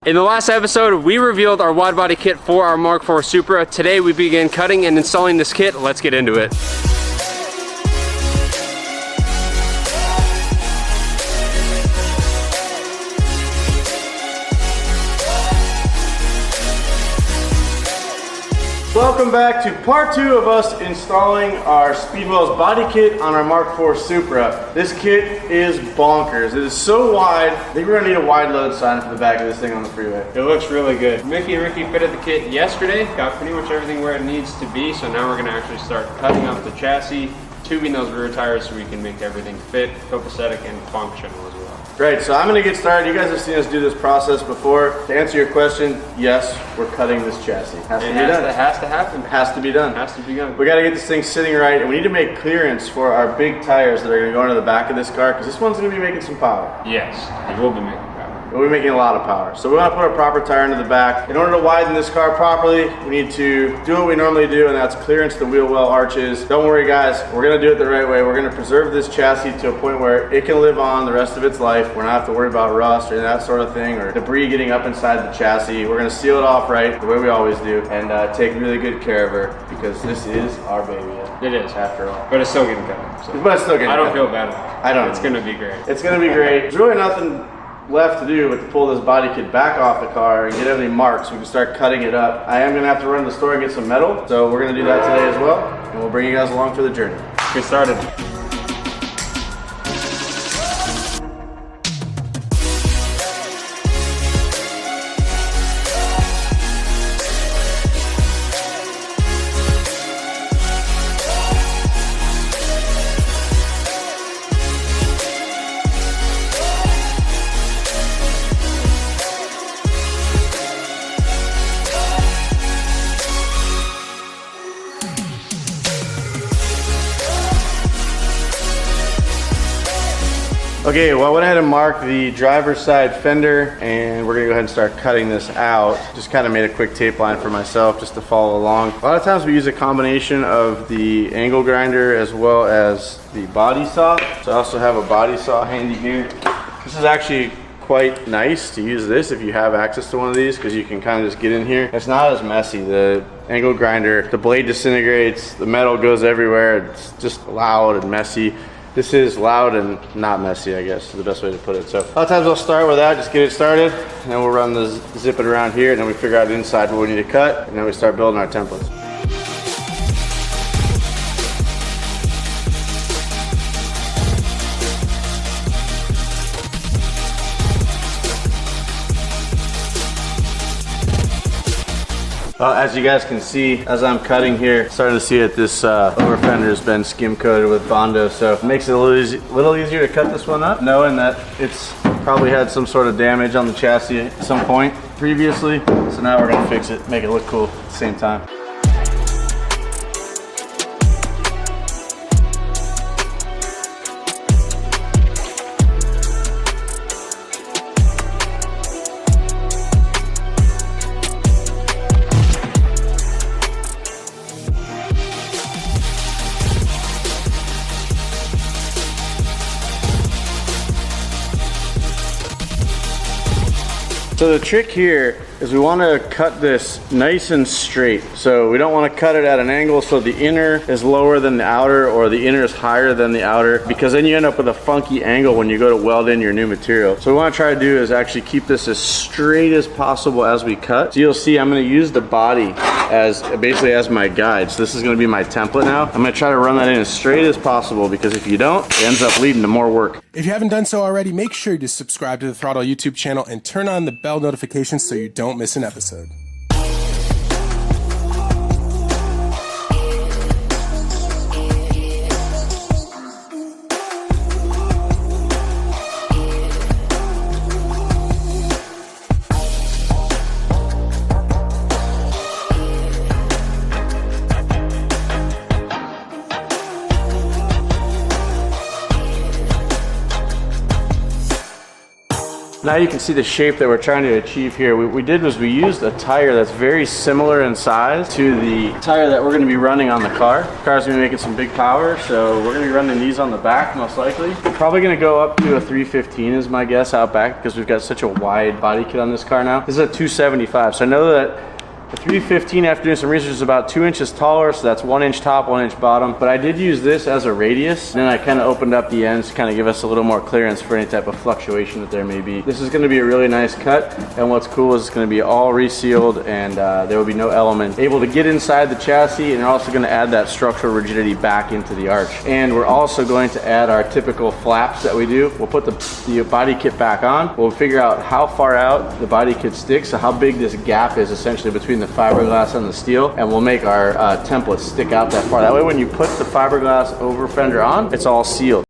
In the last episode, we revealed our wide body kit for our Mark IV Supra. Today we begin cutting and installing this kit. Let's get into it. Welcome back to part 2 of us installing our Speedwell's body kit on our Mark IV Supra. This kit is bonkers. It is so wide. I think we're gonna need a wide load sign for the back of this thing on the freeway. It looks really good. Mickey and Ricky fitted the kit yesterday, got pretty much everything where it needs to be, so now we're gonna actually start cutting up the chassis, tubing those rear tires so we can make everything fit, copacetic, and functional as well. Great, so I'm gonna get started. You guys have seen us do this process before. To answer your question, yes, we're cutting this chassis. Has to be done. It has to happen. Has to be done. Has to be done. We gotta get this thing sitting right, and we need to make clearance for our big tires that are gonna go into the back of this car, because this one's gonna be making some power. Yes, it will be making power. We'll be making a lot of power. So we want to put a proper tire into the back. In order to widen this car properly, we need to do what we normally do, and that's clearance the wheel well arches. Don't worry guys, we're gonna do it the right way. We're gonna preserve this chassis to a point where it can live on the rest of its life. We're not have to worry about rust or that sort of thing, or debris getting up inside the chassis. We're gonna seal it off right, the way we always do, and take really good care of her, because this is our baby. It is, after all. But it's still getting cut. So. But it's still getting cut. I don't feel bad about it. I don't. It's gonna be great. It's gonna be great. There's really nothing left to do but to pull this body kit back off the car and get everything marked so we can start cutting it up. I am gonna have to run to the store and get some metal, so we're gonna do that today as well, and we'll bring you guys along for the journey. Get started. Okay, well I went ahead and marked the driver's side fender, and we're gonna go ahead and start cutting this out. Just kind of made a quick tape line for myself just to follow along. A lot of times we use a combination of the angle grinder as well as the body saw. So I also have a body saw handy here. This is actually quite nice to use this if you have access to one of these, because you can kind of just get in here. It's not as messy. The angle grinder, the blade disintegrates, the metal goes everywhere. It's just loud and messy. This is loud and not messy, I guess is the best way to put it. So a lot of times I'll start with that, just get it started, and then we'll run the zip it around here, and then we figure out inside what we need to cut, and then we start building our templates. As you guys can see, as I'm cutting here, starting to see that this over fender has been skim coated with Bondo, so it makes it a little easier to cut this one up, knowing that it's probably had some sort of damage on the chassis at some point previously. So now we're gonna fix it, make it look cool at the same time. So the trick here is we want to cut this nice and straight. So we don't want to cut it at an angle so the inner is lower than the outer, or the inner is higher than the outer, because then you end up with a funky angle when you go to weld in your new material. So what we want to try to do is actually keep this as straight as possible as we cut. So you'll see I'm going to use the body as basically as my guide. So this is going to be my template now. I'm going to try to run that in as straight as possible, because if you don't, it ends up leading to more work. If you haven't done so already, make sure to subscribe to the Throttle YouTube channel and turn on the bell notifications so you don't miss an episode. Now you can see the shape that we're trying to achieve here. What we did was we used a tire that's very similar in size to the tire that we're going to be running on the car. The car's going to be making some big power, so we're going to be running these on the back most likely. We're probably going to go up to a 315 is my guess out back because we've got such a wide body kit on this car now. This is a 275, so I know that the 315, after doing some research, is about 2 inches taller, so that's 1 inch top, 1 inch bottom. But I did use this as a radius, and then I kind of opened up the ends to kind of give us a little more clearance for any type of fluctuation that there may be. This is going to be a really nice cut, and what's cool is it's going to be all resealed, and there will be no element able to get inside the chassis, and we're also going to add that structural rigidity back into the arch. And we're also going to add our typical flaps that we do. We'll put the body kit back on. We'll figure out how far out the body kit sticks, so how big this gap is essentially between the fiberglass and the steel, and we'll make our template stick out that far. That way when you put the fiberglass over fender on, it's all sealed.